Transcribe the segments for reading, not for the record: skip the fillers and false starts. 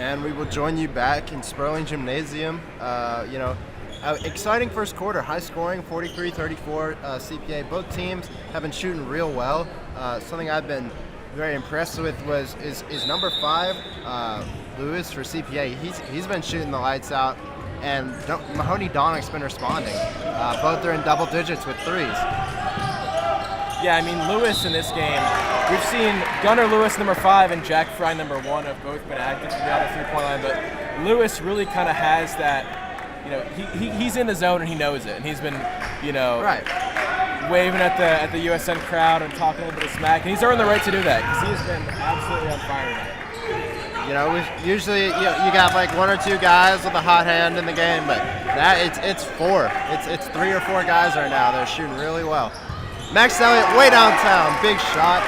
and we will join you back in Sperling Gymnasium. Exciting first quarter, high scoring, 43-34 CPA. Both teams have been shooting real well. Something I've been very impressed with is number 5, Lewis for CPA. He's been shooting the lights out, and Mahoney Donnick's been responding. Both are in double digits with threes. Yeah, I mean, Lewis in this game, we've seen Gunnar Lewis, number 5, and Jack Fry, number 1, have both been active from the outer three-point line, but Lewis really kind of has that, he's in the zone and he knows it, and he's been, right, waving at the USN crowd and talking a little bit of smack, and he's earned the right to do that because he has been absolutely on fire tonight. Usually you got like 1 or 2 guys with a hot hand in the game, but it's 4. It's 3 or 4 guys right now. They're shooting really well. Max Elliott way downtown, big shot.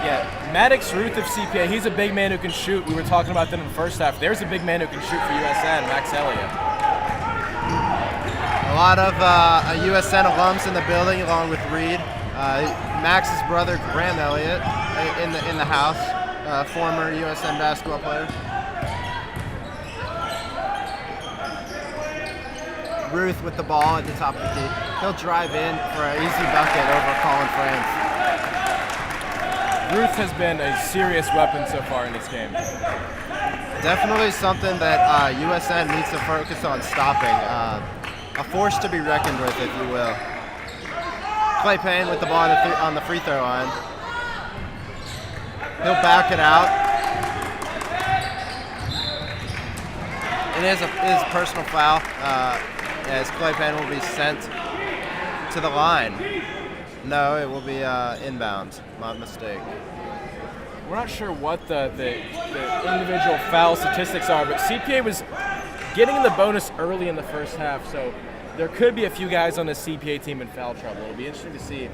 Yeah, Maddox Ruth of CPA, he's a big man who can shoot. We were talking about that in the first half. There's a big man who can shoot for USN, Max Elliott. A lot of USN alums in the building, along with Reed. Max's brother, Graham Elliott, in the house, former USN basketball player. Ruth with the ball at the top of the key. He'll drive in for an easy bucket over Colin France. Ruth has been a serious weapon so far in this game. Definitely something that USN needs to focus on stopping. A force to be reckoned with, if you will. Clay Payne with the ball on the free throw line. He'll back it out. It is a personal foul, as Clay Payne will be sent to the line. No, it will be inbound. My mistake. We're not sure what the individual foul statistics are, but CPA was getting in the bonus early in the first half, so there could be a few guys on the CPA team in foul trouble. It'll be interesting to see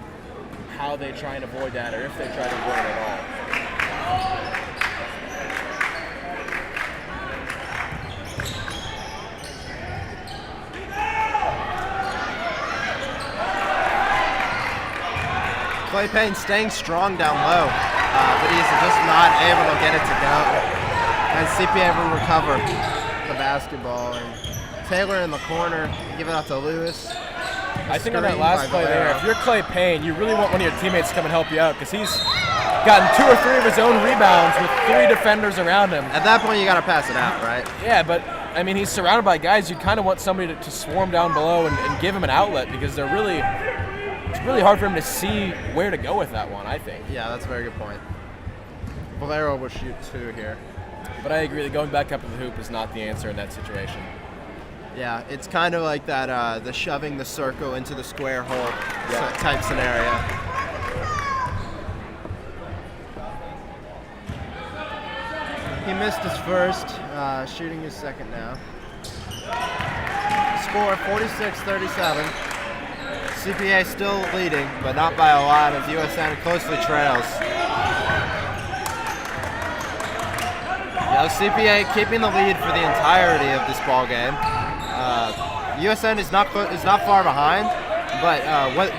how they try and avoid that, or if they try to avoid it at all. Clay Payne staying strong down low, but he's just not able to get it to go. And CPA will recover the basketball. And Taylor in the corner, give it out to Lewis. I think on that last play there, if you're Clay Payne, you really want one of your teammates to come and help you out because he's gotten 2 or 3 of his own rebounds with 3 defenders around him. At that point, you got to pass it out, right? Yeah, but I mean, he's surrounded by guys. You kind of want somebody to swarm down below and give him an outlet because it's really hard for him to see where to go with that one, I think. Yeah, that's a very good point. Valero will shoot 2 here. But I agree that going back up to the hoop is not the answer in that situation. Yeah, it's kind of like that, the shoving the circle into the square hole type scenario. He missed his first, shooting his second now. Score 46-37. CPA still leading, but not by a lot as USN closely trails. CPA keeping the lead for the entirety of this ball game. USN is not far behind, but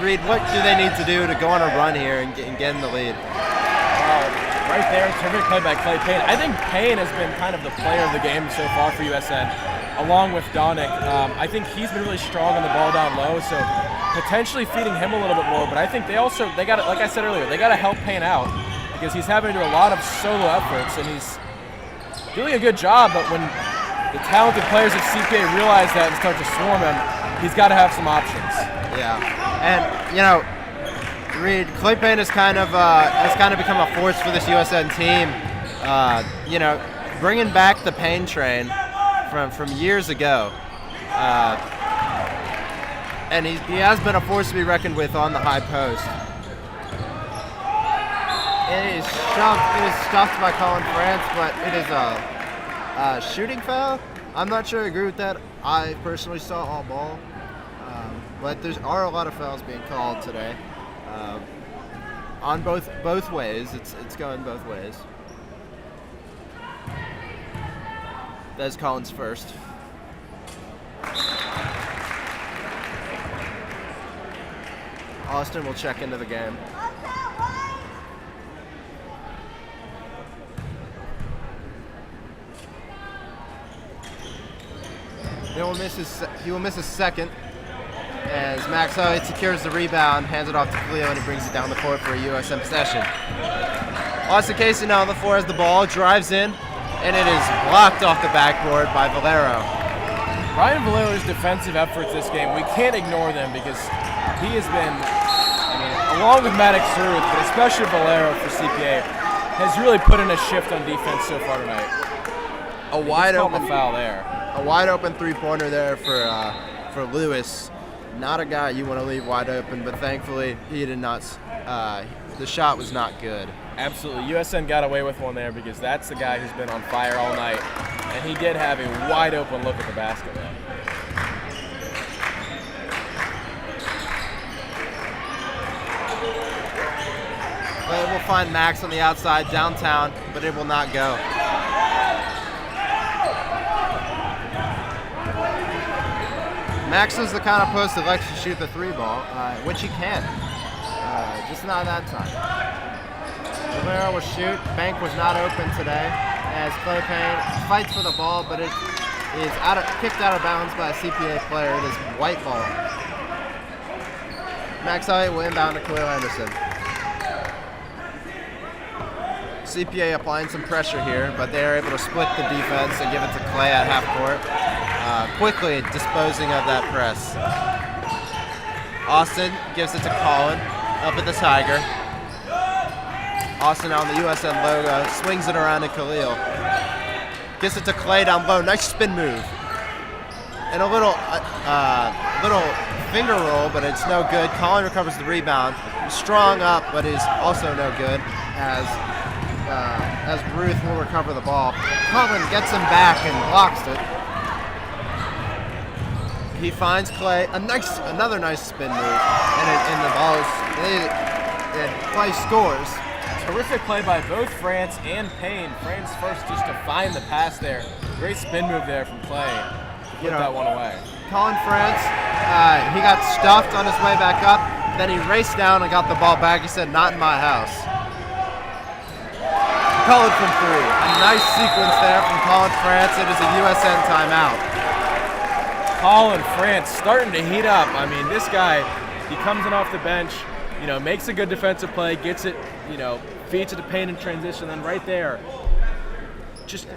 Reed, what do they need to do to go on a run here and get in the lead? Right there, terrific play by Clay Payne. I think Payne has been kind of the player of the game so far for USN, along with Donnick. I think he's been really strong on the ball down low, so potentially feeding him a little bit more. But I think they got to, like I said earlier, they got to help Payne out because he's having to do a lot of solo efforts and he's doing a good job. But when the talented players of CPA realize that and start to swarm him, he's got to have some options. Yeah, and Reed, Clay Payne has kind of become a force for this USN team. Bringing back the Payne train from years ago, and he has been a force to be reckoned with on the high post. It is stuffed by Colin France, but it is a shooting foul. I'm not sure I agree with that. I personally saw all ball, but there are a lot of fouls being called today. On both ways, it's going both ways. That's Collins first. Austin will check into the game. He will miss his second as Max Elliott secures the rebound, hands it off to Khalil, and he brings it down the court for a USN possession. Austin Casey now on the floor as the ball drives in, and it is blocked off the backboard by Valero. Ryan Valero's defensive efforts this game, we can't ignore them because he has been, along with Maddox Ruth, but especially Valero for CPA, has really put in a shift on defense so far tonight. A wide open foul there. A wide open three-pointer there for Lewis. Not a guy you want to leave wide open, but thankfully he did not. The shot was not good. Absolutely, USN got away with one there because that's the guy who's been on fire all night, and he did have a wide open look at the basket. But we'll find Max on the outside downtown, but it will not go. Max is the kind of post that likes to shoot the three ball, which he can, just not that time. Valero will shoot. Bank was not open today as Clay Payne fights for the ball, but it is kicked out of bounds by a CPA player. It is white ball. Max Elliott will inbound to Khalil Anderson. CPA applying some pressure here, but they are able to split the defense and give it to Clay at half court. Quickly disposing of that press. Austin gives it to Colin up at the Tiger. Austin on the USN logo, swings it around to Khalil. Gives it to Clay down low, nice spin move. And a little finger roll, but it's no good. Colin recovers the rebound. Strong up, but is also no good as Ruth will recover the ball. Colin gets him back and blocks it. He finds Clay, another nice spin move, and the ball Clay scores. Terrific play by both France and Payne. France first just to find the pass there. Great spin move there from Clay to put that one away. Colin France, he got stuffed on his way back up, then he raced down and got the ball back. He said, "Not in my house." Colin from three. A nice sequence there from Colin France. It is a USN timeout. Colin France starting to heat up. I mean, this guy, he comes in off the bench, makes a good defensive play, gets it, feeds it to Payne in transition, then right there, just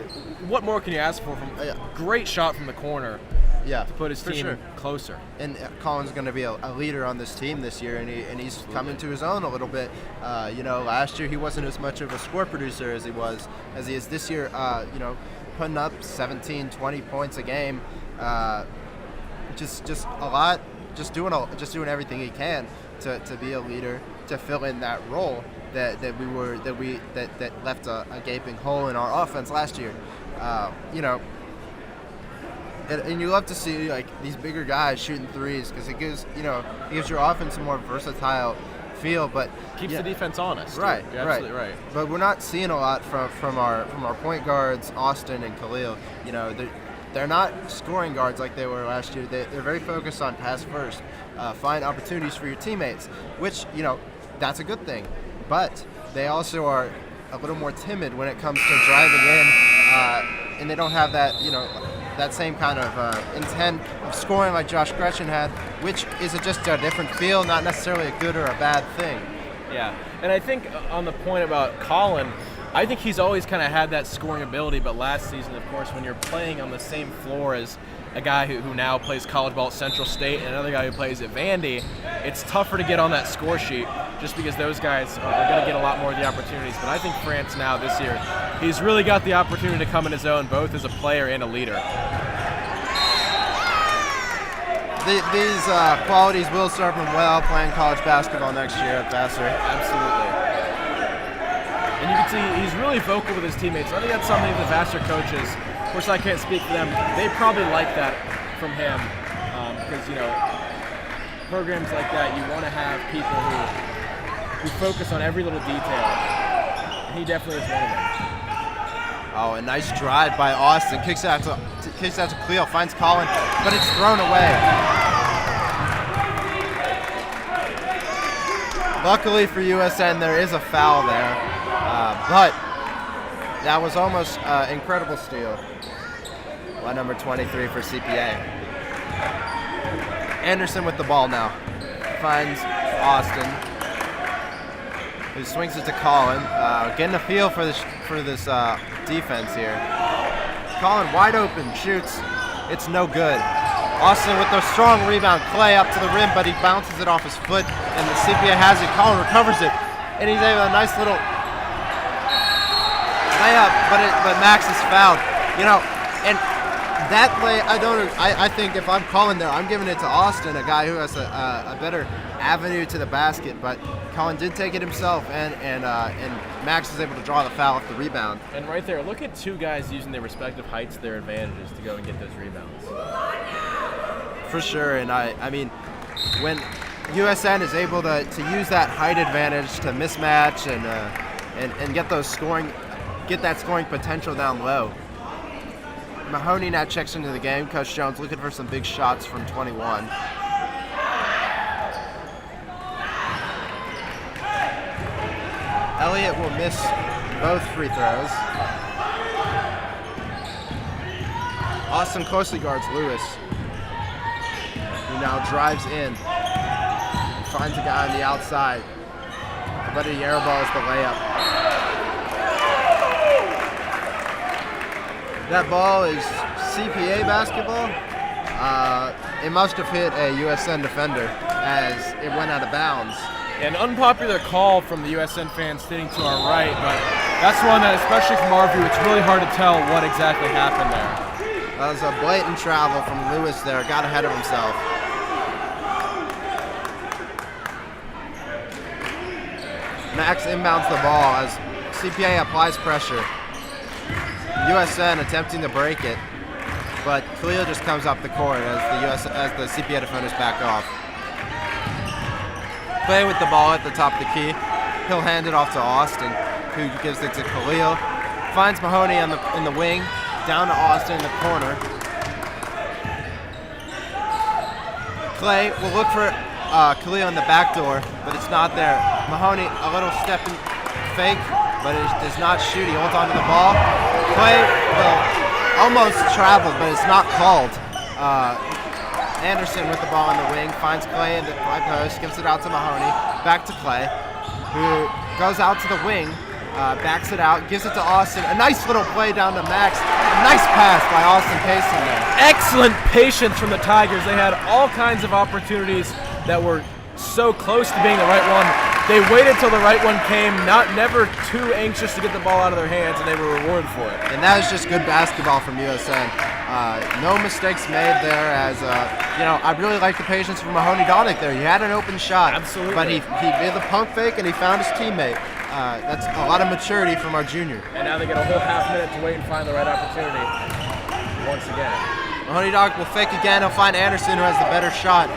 what more can you ask for from a great shot from the corner to put his team closer. And Colin's going to be a leader on this team this year, and he's coming to his own a little bit. Last year he wasn't as much of a score producer as he is this year, putting up 17, 20 points a game. Just a lot, just doing everything he can to be a leader, to fill in that role that left a gaping hole in our offense last year. And you love to see these bigger guys shooting threes because it gives your offense a more versatile feel, but keeps the defense honest. Right, You're absolutely right. But we're not seeing a lot from our point guards, Austin and Khalil. They're not scoring guards like they were last year. They're very focused on pass first, find opportunities for your teammates, which, that's a good thing. But they also are a little more timid when it comes to driving in, and they don't have that, that same kind of intent of scoring like Josh Gretchen had, which is just a different feel, not necessarily a good or a bad thing. Yeah, and I think on the point about Colin, I think he's always kind of had that scoring ability, but last season, of course, when you're playing on the same floor as a guy who now plays college ball at Central State and another guy who plays at Vandy, it's tougher to get on that score sheet just because those guys are going to get a lot more of the opportunities. But I think France now this year, he's really got the opportunity to come in his own, both as a player and a leader. These qualities will serve him well playing college basketball next year at Vassar. Absolutely. And you can see he's really vocal with his teammates. I think that's something the Vassar coaches, of course I can't speak for them, they probably like that from him because, programs like that, you want to have people who focus on every little detail. And he definitely is one of them. Oh, a nice drive by Austin. Kicks out to Cleo, finds Colin, but it's thrown away. Luckily for USN, there is a foul there. But that was almost incredible steal. by number 23 for CPA. Anderson with the ball now. Finds Austin, who swings it to Colin. Getting a feel for this defense here. Colin wide open, shoots. It's no good. Austin with a strong rebound. Clay up to the rim, but he bounces it off his foot, and the CPA has it. Colin recovers it, and he's able to a nice little layup, but Max is fouled. And that play, I think if I'm calling there, I'm giving it to Austin, a guy who has a better avenue to the basket. But Colin did take it himself, and Max is able to draw the foul off the rebound. And right there, look at two guys using their respective heights, their advantages to go and get those rebounds. For sure, and I mean, when USN is able to use that height advantage to mismatch and get that scoring potential down low. Mahoney now checks into the game. Coach Jones looking for some big shots from 21. Elliott will miss both free throws. Austin closely guards Lewis, who now drives in. Finds a guy on the outside, but he airballs the layup. That ball is CPA basketball. It must have hit a USN defender as it went out of bounds. An unpopular call from the USN fans sitting to our right, but that's one that, especially from our view, it's really hard to tell what exactly happened there. That was a blatant travel from Lewis there. Got ahead of himself. Max inbounds the ball as CPA applies pressure. USN attempting to break it, but Khalil just comes up the court as the CPA defenders back off. Clay with the ball at the top of the key. He'll hand it off to Austin, who gives it to Khalil. Finds Mahoney in the wing, down to Austin in the corner. Clay will look for Khalil in the back door, but it's not there. Mahoney, a little step and fake, but it does not shoot. He holds onto the ball. Clay will almost travel, but it's not called. Anderson with the ball in the wing, finds Clay in the high post, gives it out to Mahoney, back to Clay, who goes out to the wing, backs it out, gives it to Austin. A nice little play down to Max. A nice pass by Austin Payson there. Excellent patience from the Tigers. They had all kinds of opportunities that were so close to being the right one. They waited till the right one came, never too anxious to get the ball out of their hands, and they were rewarded for it. And that was just good basketball from USN. No mistakes made there, as I really like the patience from Mahoney Donick there. He had an open shot. Absolutely. But he did the pump fake and he found his teammate. That's a lot of maturity from our junior. And now they get a whole half minute to wait and find the right opportunity once again. Mahoney Donick will fake again. He'll find Anderson, who has the better shot.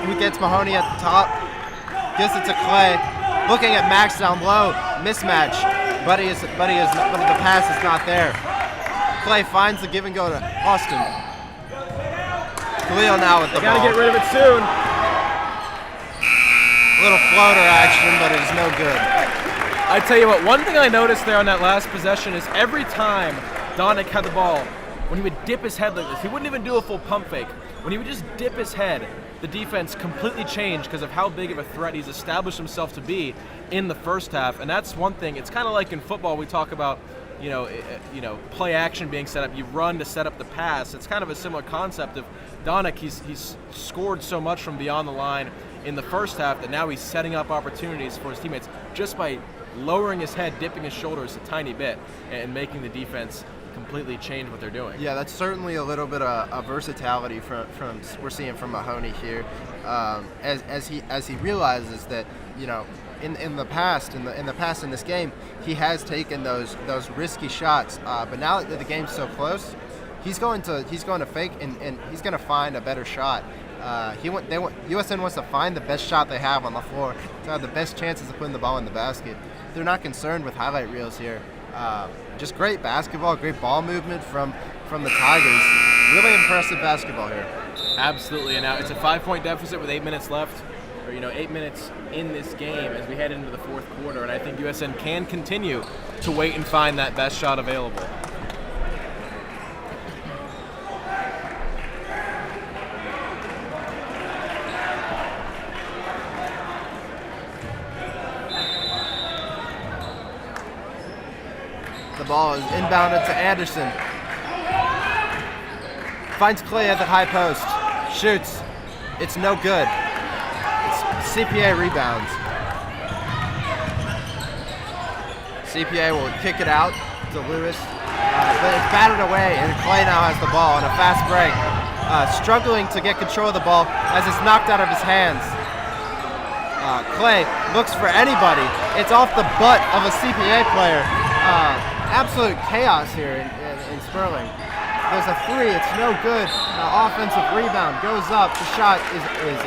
Who gets Mahoney at the top. Gives it to Clay. Looking at Max down low. Mismatch. But the pass is not there. Clay finds the give and go to Austin. Khalil now with the ball. Gotta get rid of it soon. Little floater action, but it is no good. I tell you what, one thing I noticed there on that last possession is every time Donick had the ball, when he would dip his head like this, he wouldn't even do a full pump fake. When he would just dip his head, the defense completely changed because of how big of a threat he's established himself to be in the first half. And that's one thing. It's kind of like in football, we talk about play action being set up. You run to set up the pass. It's kind of a similar concept of Donick. He's scored so much from beyond the line in the first half that now he's setting up opportunities for his teammates just by lowering his head, dipping his shoulders a tiny bit, and making the defense completely change what they're doing. Yeah, that's certainly a little bit of versatility from we're seeing from Mahoney here, as he realizes that in the past in this game he has taken those risky shots, but now that the game's so close, he's going to fake and he's going to find a better shot. USN wants to find the best shot they have on the floor to have the best chances of putting the ball in the basket. They're not concerned with highlight reels here. Just great basketball, great ball movement from the Tigers. Really impressive basketball here. Absolutely, and now it's a 5-point deficit with 8 minutes left, or 8 minutes in this game as we head into the fourth quarter, and I think USN can continue to wait and find that best shot available. The ball is inbounded to Anderson. Finds Clay at the high post. Shoots. It's no good. It's CPA rebounds. CPA will kick it out to Lewis. But it's batted away, and Clay now has the ball on a fast break. Struggling to get control of the ball as it's knocked out of his hands. Clay looks for anybody. It's off the butt of a CPA player. Absolute chaos here in Sperling. There's a three, it's no good. Offensive rebound goes up. The shot is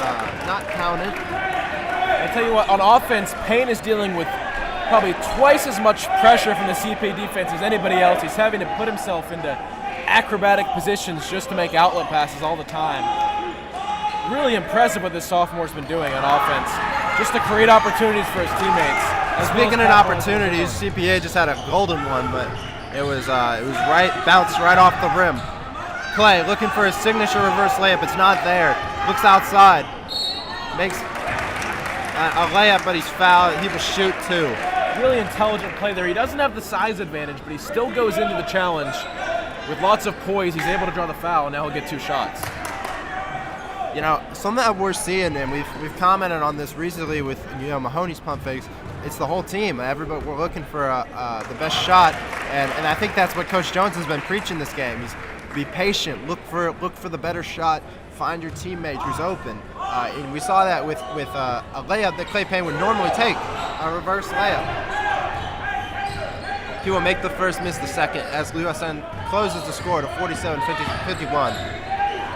not counted. I tell you what, on offense, Payne is dealing with probably twice as much pressure from the CPA defense as anybody else. He's having to put himself into acrobatic positions just to make outlet passes all the time. Really impressive what this sophomore's been doing on offense, just to create opportunities for his teammates. Speaking of opportunities, CPA just had a golden one, but it was bounced right off the rim. Clay looking for his signature reverse layup. It's not there. Looks outside. Makes a layup, but he's fouled. He will shoot two. Really intelligent play there. He doesn't have the size advantage, but he still goes into the challenge with lots of poise. He's able to draw the foul, and now he'll get two shots. You know, something that we're seeing, and we've commented on this recently with Mahoney's pump fakes. It's the whole team. Everybody, we're looking for the best shot, and I think that's what Coach Jones has been preaching this game. He's be patient, look for the better shot, find your teammate who's open. And we saw that with a layup that Clay Payne would normally take, a reverse layup. He will make the first, miss the second, as USN closes the score to 47-51.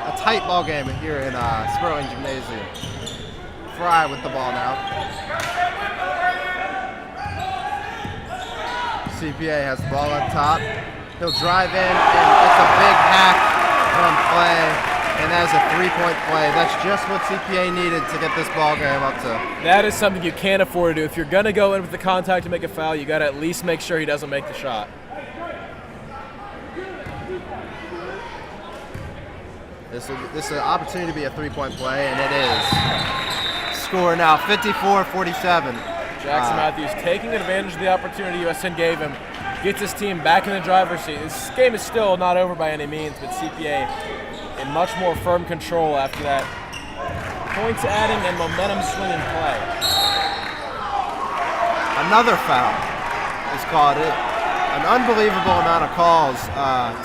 A tight ball game here in Sperling Gymnasium. Fry with the ball now. CPA has the ball up top. He'll drive in, and it's a big hack on play. And that is a three-point play. That's just what CPA needed to get this ball game up to. That is something you can't afford to do. If you're going to go in with the contact to make a foul, you got to at least make sure he doesn't make the shot. This is an opportunity to be a three-point play, and it is. Score now 54-47. Jackson Matthews taking advantage of the opportunity USN gave him. Gets his team back in the driver's seat. This game is still not over by any means, but CPA in much more firm control after that points adding and momentum swinging play. Another foul is called. An unbelievable amount of calls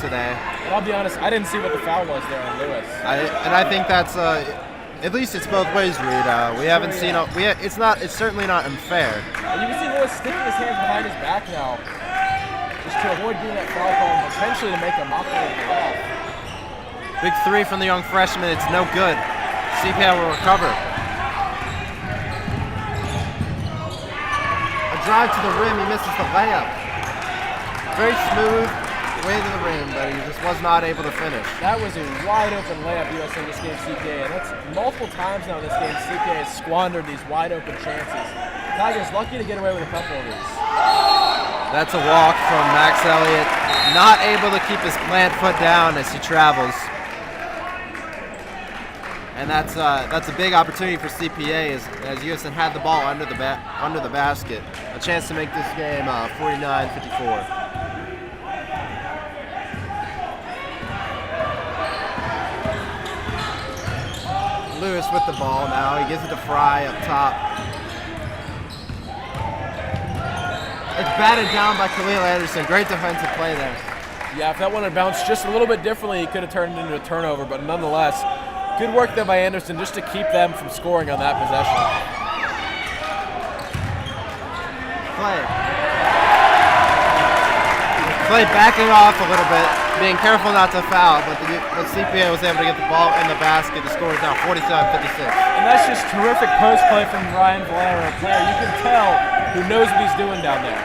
today. And I'll be honest, I didn't see what the foul was there on Lewis. I think that's at least it's both ways, Reed. We haven't seen. It's certainly not unfair. And you can see Lewis sticking his hands behind his back now, just to avoid doing that foul call and potentially to make a mockery of the ball. Big three from the young freshman. It's no good. CPA will recover. A drive to the rim. He misses the layup. Very smooth way to the rim, but he just was not able to finish. That was a wide open layup USN just gave CPA, and that's multiple times now in this game CPA has squandered these wide open chances. Tigers lucky to get away with a couple of these. That's a walk from Max Elliott. Not able to keep his plant foot down as he travels. And that's a big opportunity for CPA as USN had the ball under the basket. A chance to make this game 49-54. Lewis with the ball now. He gives it to Fry up top. It's batted down by Khalil Anderson. Great defensive play there. Yeah, if that one had bounced just a little bit differently, he could have turned it into a turnover, but nonetheless, good work there by Anderson just to keep them from scoring on that possession. Clay backing off a little bit, being careful not to foul, but CPA was able to get the ball in the basket. The score is now 47-56. And that's just terrific post play from Ryan Valero, a player you can tell who knows what he's doing down there.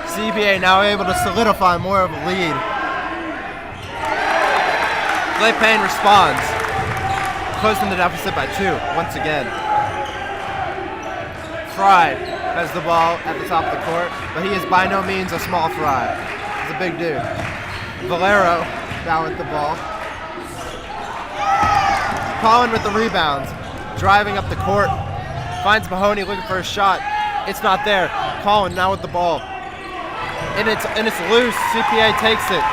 CPA now able to solidify more of a lead. Clay Payne responds, closing the deficit by 2 once again. Fry has the ball at the top of the court, but he is by no means a small Fry. He's a big dude. Valero down with the ball. Collin with the rebounds, driving up the court, finds Mahoney looking for a shot. It's not there. Collin now with the ball. and it's loose. CPA takes it.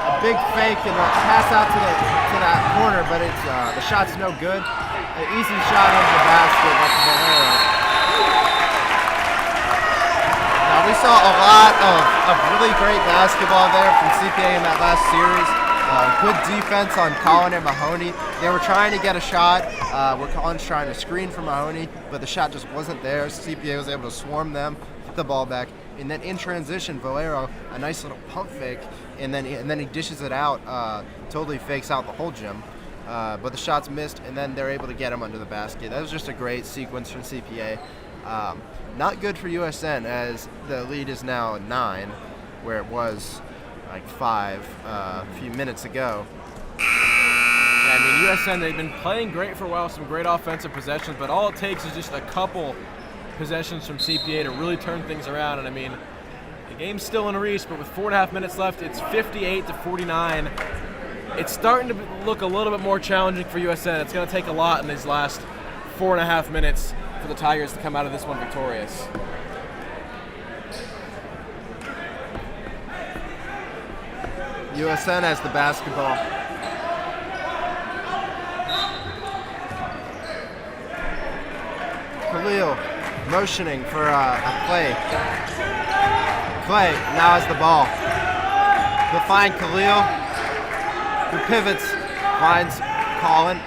A big fake and a pass out to that corner, but it's the shot's no good. An easy shot under the basket. That's Valero. Now we saw a lot of really great basketball there from CPA in that last series. Good defense on Colin and Mahoney. They were trying to get a shot where Colin's trying to screen for Mahoney, but the shot just wasn't there. CPA was able to swarm them, get the ball back, and then in transition, Valero, a nice little pump fake, and then he dishes it out, totally fakes out the whole gym. But the shot's missed, and then they're able to get him under the basket. That was just a great sequence from CPA. Not good for USN, as the lead is now 9, where it was like 5 a few minutes ago. Yeah, I mean, USN, they've been playing great for a while, some great offensive possessions, but all it takes is just a couple possessions from CPA to really turn things around. And I mean, the game's still in reach, but with 4.5 minutes left, it's 58-49. It's starting to look a little bit more challenging for USN. It's going to take a lot in these last 4.5 minutes for the Tigers to come out of this one victorious. USN has the basketball. Khalil motioning for a Clay. Clay now has the ball. He'll find Khalil, who pivots, finds Colin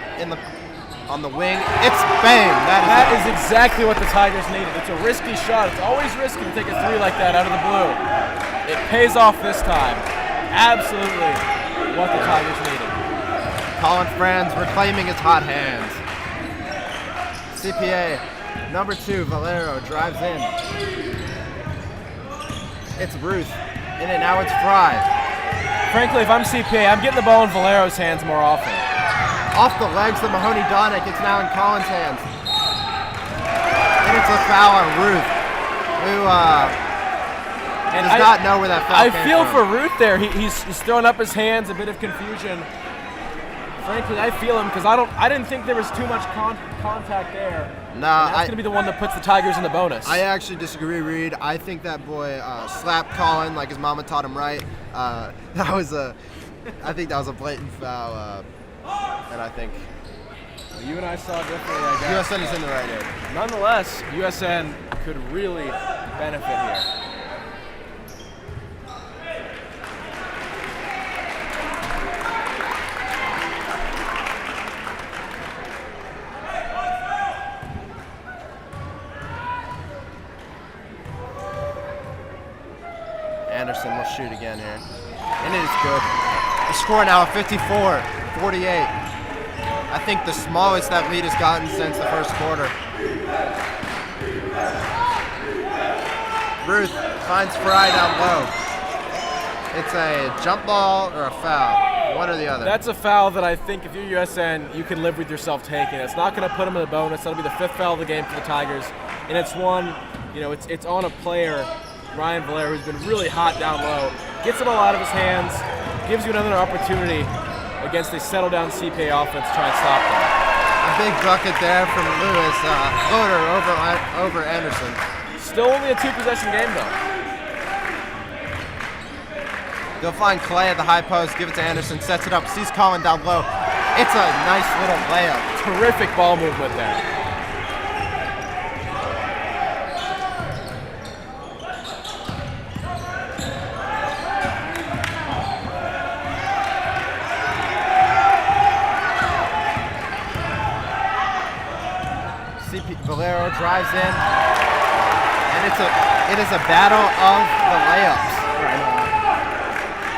on the wing. It's bang! That is exactly what the Tigers needed. It's a risky shot. It's always risky to take a 3 like that out of the blue. It pays off this time. Absolutely what the Tigers needed. Colin Franz reclaiming his hot hands. CPA, number 2, Valero drives in. It's Ruth, and then now it's Fry. Frankly, if I'm CPA, I'm getting the ball in Valero's hands more often. Off the legs of Mahoney Donick, it's now in Colin's hands. And it's a foul on Ruth, who does not know where that foul came from. I feel for Ruth there. He's throwing up his hands, a bit of confusion. Frankly, I feel him because I didn't think there was too much contact there. No, that's going to be the one that puts the Tigers in the bonus. I actually disagree, Reed. I think that boy slapped Colin like his mama taught him right. I think that was a blatant foul, and I think you and I saw differently, I guess. USN is in the right area. Nonetheless, USN could really benefit here. Anderson will shoot again here. And it is good. The score now 54-48. I think the smallest that lead has gotten since the first quarter. Ruth finds Fry down low. It's a jump ball or a foul, one or the other. That's a foul that I think if you're USN, you can live with yourself taking. It's not going to put them in the bonus. That'll be the 5th foul of the game for the Tigers. And it's one, it's on a player, Ryan Valero, who's been really hot down low. Gets the ball out of his hands, gives you another opportunity against a settle-down CPA offense to try and stop them. A big bucket there from Lewis, floater over Anderson. Still only a 2-possession game, though. They'll find Clay at the high post, give it to Anderson, sets it up, sees Colin down low. It's a nice little layup. Terrific ball movement there. Valero drives in, and it is a battle of the layups right now.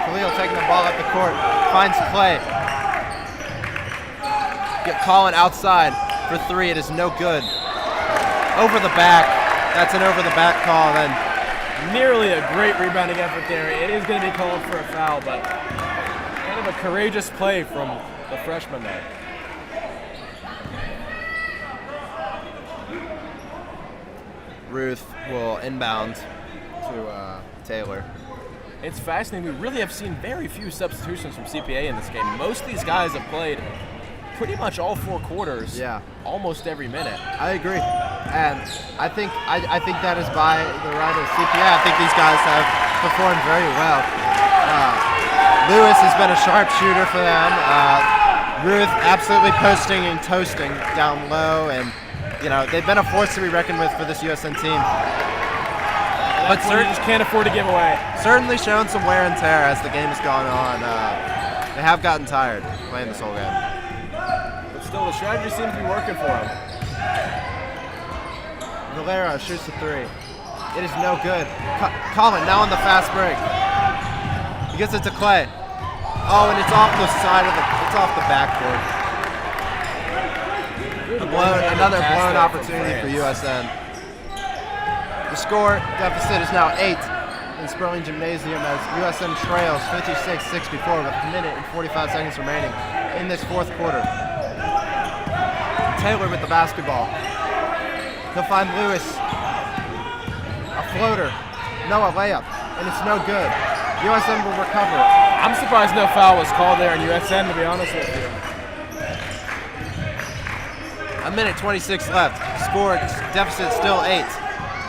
Khalil taking the ball up the court, finds Clay. Get Colin outside for 3. It is no good. Over the back. That's an over the back call. Then nearly a great rebounding effort there. It is going to be called for a foul, but kind of a courageous play from the freshman there. Ruth will inbound to Taylor. It's fascinating. We really have seen very few substitutions from CPA in this game. Most of these guys have played pretty much all 4 quarters. Yeah. Almost every minute. I agree. And I think that is by the right of CPA. I think these guys have performed very well. Lewis has been a sharpshooter for them. Ruth absolutely posting and toasting down low, and they've been a force to be reckoned with for this USN team. But you just can't afford to give away. Certainly shown some wear and tear as the game has gone on. They have gotten tired playing this whole game. But still, the strategy seems to be working for them. Valera shoots the three. It is no good. Colin now on the fast break. He gets it to Clay. Oh, and it's off the side of it's off the backboard. Another blown opportunity for USN. The score deficit is now 8 in Sperling Gymnasium as USN trails 56-64 with a minute and 45 seconds remaining in this fourth quarter. Taylor with the basketball. He'll find Lewis. A floater. No, a layup. And it's no good. USN will recover. I'm surprised no foul was called there in USN, to be honest with you. A minute 26 left. Score deficit still 8.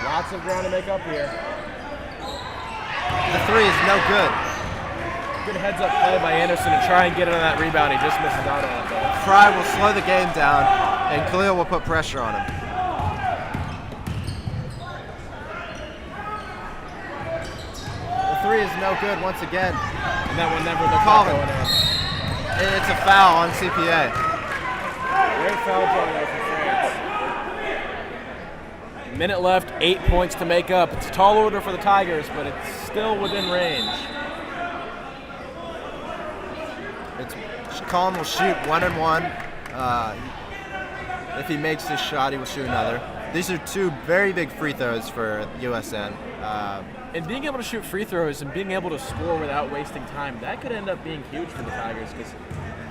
Lots of ground to make up here. The three is no good. Good heads-up play by Anderson to try and get on that rebound. He just misses out on it, though. Fry will slow the game down, and Khalil will put pressure on him. The three is no good once again. And that one never looked Colin. like going in. It's a foul on CPA. Great foul play there for France. Minute left, 8 points to make up. It's a tall order for the Tigers, but it's still within range. Colin will shoot 1 and 1. If he makes this shot, he will shoot another. These are two very big free throws for USN. And being able to shoot free throws and being able to score without wasting time, that could end up being huge for the Tigers, because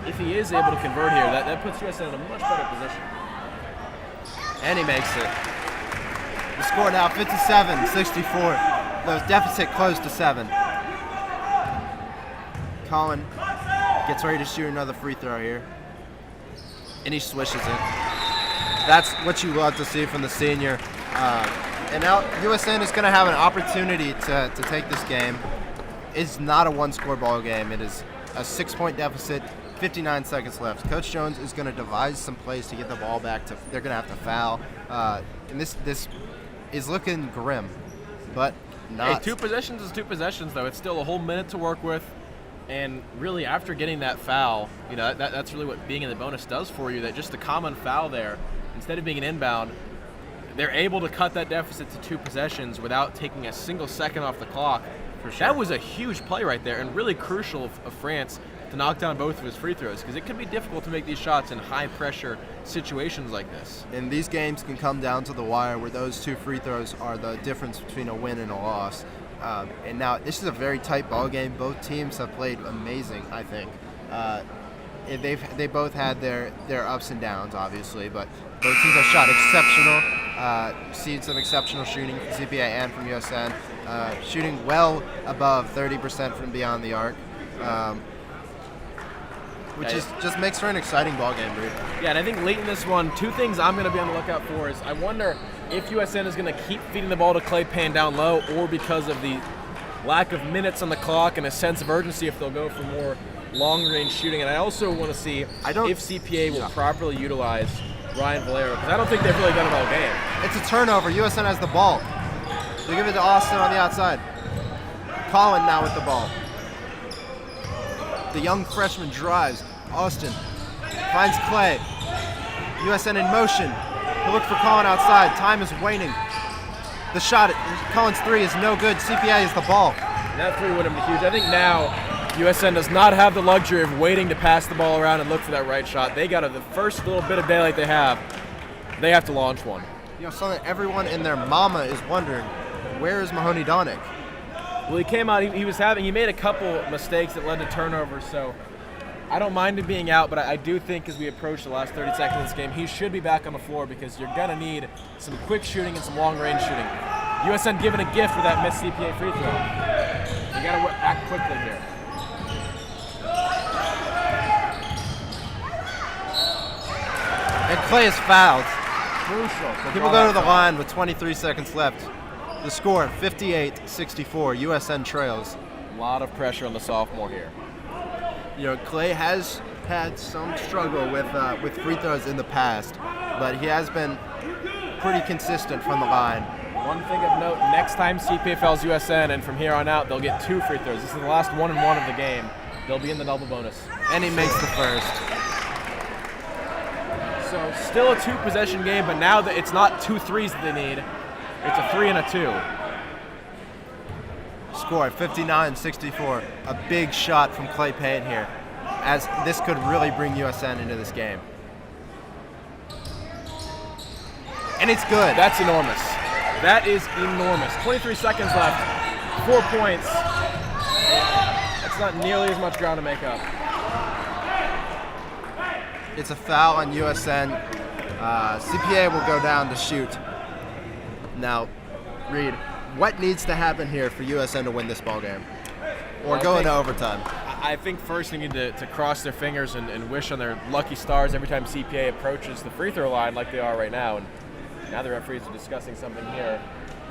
if he is able to convert here, that puts USN in a much better position. And he makes it. The score now 57-64. The deficit close to 7. Colin gets ready to shoot another free throw here. And he swishes it. That's what you love to see from the senior. And now USN is going to have an opportunity to take this game. It's not a one-score ball game. It is a 6-point deficit, 59 seconds left. Coach Jones is going to devise some plays to get the ball back. They're going to have to foul. And this is looking grim, but not. Hey, 2 possessions is 2 possessions, though. It's still a whole minute to work with. And really, after getting that foul, that's really what being in the bonus does for you, that just the common foul there, instead of being an inbound, they're able to cut that deficit to 2 possessions without taking a single second off the clock. For sure. That was a huge play right there, and really crucial of France to knock down both of his free throws, because it can be difficult to make these shots in high-pressure situations like this. And these games can come down to the wire, where those 2 free throws are the difference between a win and a loss. And now this is a very tight ball game. Both teams have played amazing, I think. They both had their ups and downs, obviously, but both teams have shot exceptional. Seen some exceptional shooting from CPA and from USN. Shooting well above 30% from beyond the arc, which just makes for an exciting ball game, dude. Yeah, and I think late in this one, 2 things I'm going to be on the lookout for is I wonder if USN is going to keep feeding the ball to Clay Payne down low, or because of the lack of minutes on the clock and a sense of urgency, if they'll go for more long-range shooting. And I also want to see if CPA will properly utilize Ryan Valero, because I don't think they've really done it all game. It's a turnover. USN has the ball. They give it to Austin on the outside. Colin now with the ball. The young freshman drives. Austin finds Clay. USN in motion. They look for Colin outside. Time is waning. The shot, Colin's 3 is no good. CPA is the ball. And that 3 would have been huge. I think now USN does not have the luxury of waiting to pass the ball around and look for that right shot. They got the first little bit of daylight they have to launch one. Something everyone and their mama is wondering, where is Mahoney Donick? Well, he came out, he made a couple mistakes that led to turnovers, so I don't mind him being out, but I do think as we approach the last 30 seconds of this game, he should be back on the floor, because you're going to need some quick shooting and some long-range shooting. USN given a gift with that missed CPA free throw. You got to act quickly here. And Clay is fouled. crucial. People go to the line with 23 seconds left. The score, 58-64. USN trails. A lot of pressure on the sophomore here. You know, Clay has had some struggle with free throws in the past, but he has been pretty consistent from the line. One thing of note, next time CPA fouls USN, and from here on out, they'll get 2 free throws. This is the last 1-and-1 of the game. They'll be in the double bonus. And he makes the first. So still a 2-possession game, but now that it's not 2 threes that they need, it's a 3 and a 2. Score 59-64. A big shot from Clay Payne here, as this could really bring USN into this game. And it's good. That's enormous. That is enormous. 23 seconds left. 4 points. That's not nearly as much ground to make up. It's a foul on USN. CPA will go down to shoot. Now, Reed, what needs to happen here for USN to win this ball game? Or go into overtime? I think first they need to cross their fingers and wish on their lucky stars every time CPA approaches the free throw line like they are right now. And now the referees are discussing something here.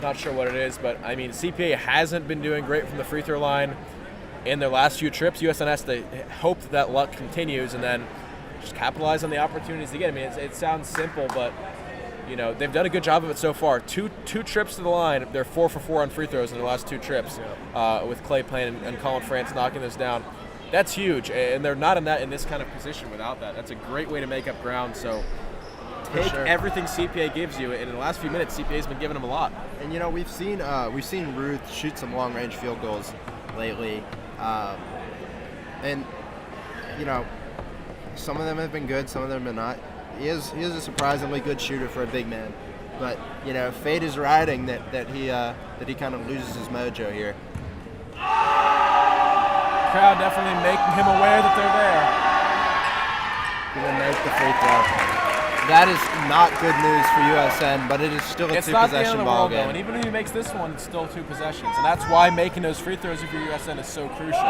Not sure what it is, but I mean, CPA hasn't been doing great from the free throw line in their last few trips. USN has to hope that luck continues and then just capitalize on the opportunities to get. I mean, it sounds simple, but you know, they've done a good job of it so far. Two trips to the line. They're 4 for 4 on free throws in their last 2 trips, with Clay Payne and Colin France knocking this down. That's huge, and they're not in this kind of position without that. That's a great way to make up ground. So take everything CPA gives you, and in the last few minutes, CPA's been giving them a lot. And you know, we've seen Ruth shoot some long-range field goals lately, and you know, some of them have been good, some of them have been not. He is a surprisingly good shooter for a big man, but you know, fate is riding that he kind of loses his mojo here. Crowd definitely making him aware that they're there. Gonna make the free throw. That is not good news for USN, but it is still a 2-possession ball game. And even if he makes this one, it's still 2 possessions, and that's why making those free throws if you're USN is so crucial.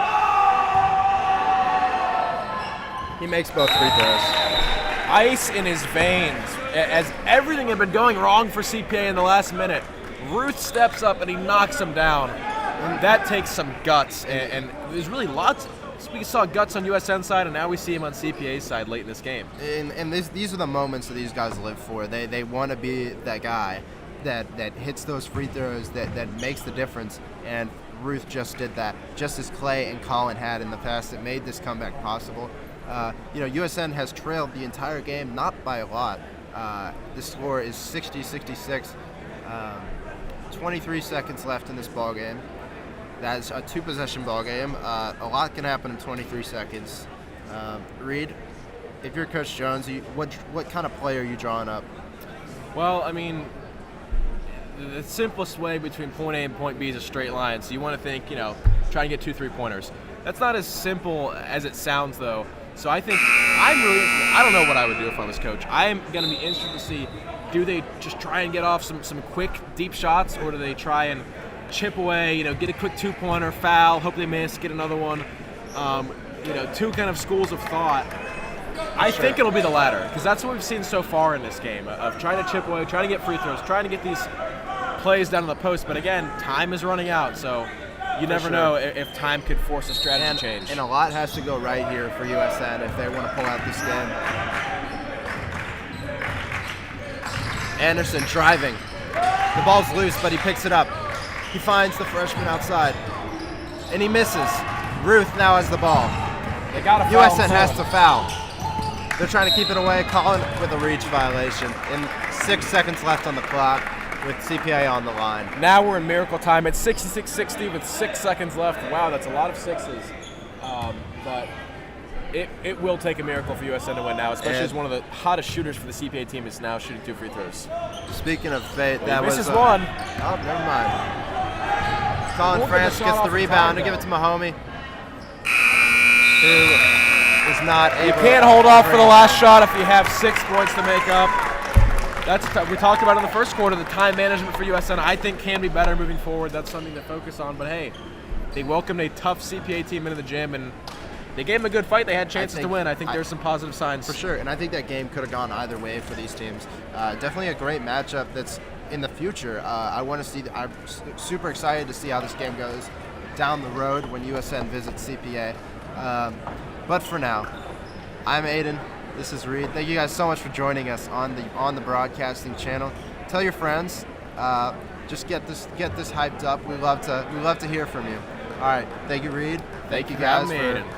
He makes both free throws. Ice in his veins, as everything had been going wrong for CPA in the last minute. Ruth steps up and he knocks him down. And that takes some guts, and there's really lots. We saw guts on USN side, and now we see him on CPA's side late in this game. And these are the moments that these guys live for. They want to be that guy that hits those free throws, that makes the difference. And Ruth just did that, just as Clay and Colin had in the past. That made this comeback possible. You know, USN has trailed the entire game, not by a lot. The score is 60-66. 23 seconds left in this ball game. That's a 2-possession ball game. A lot can happen in 23 seconds. Reed, if you're Coach Jones, what kind of play are you drawing up? Well, I mean, the simplest way between point A and point B is a straight line. So you want to think, you know, try and get 2 3-pointers. That's not as simple as it sounds, though. So I think I don't know what I would do if I was coach. I am going to be interested to see, do they just try and get off some quick, deep shots, or do they try and chip away, you know, get a quick 2-pointer, foul, hope they miss, get another one. You know, 2 kind of schools of thought. I think it'll be the latter, because that's what we've seen so far in this game, of trying to chip away, trying to get free throws, trying to get these plays down to the post. But again, time is running out, so you never know if time could force a strategy change. And a lot has to go right here for USN if they want to pull out this game. Anderson driving. The ball's loose, but he picks it up. He finds the freshman outside, and he misses. Ruth now has the ball. They got a foul. USN has to foul. They're trying to keep it away. Colin with a reach violation. And 6 seconds left on the clock with CPA on the line. Now we're in miracle time. It's 66-60 with 6 seconds left. Wow, that's a lot of sixes. But it will take a miracle for USN to win now, especially as one of the hottest shooters for the CPA team is now shooting 2 free throws. Speaking of fate, that was one. Oh, never mind. Colin France gets the rebound to give it to Mahomey, who is not able. You can't hold off for the last shot if you have 6 points to make up. We talked about in the first quarter, the time management for USN I think can be better moving forward. That's something to focus on. But hey, they welcomed a tough CPA team into the gym, and they gave them a good fight. They had chances to think- win. I think there's some positive signs. For sure, and I think that game could have gone either way for these teams. Definitely a great matchup that's in the future. I'm super excited to see how this game goes down the road when USN visits CPA. But for now, I'm Aiden. This is Reed. Thank you guys so much for joining us on the broadcasting channel. Tell your friends. Just get this hyped up. We love to hear from you. All right, thank you, Reed. Thank you guys for having me, Aiden.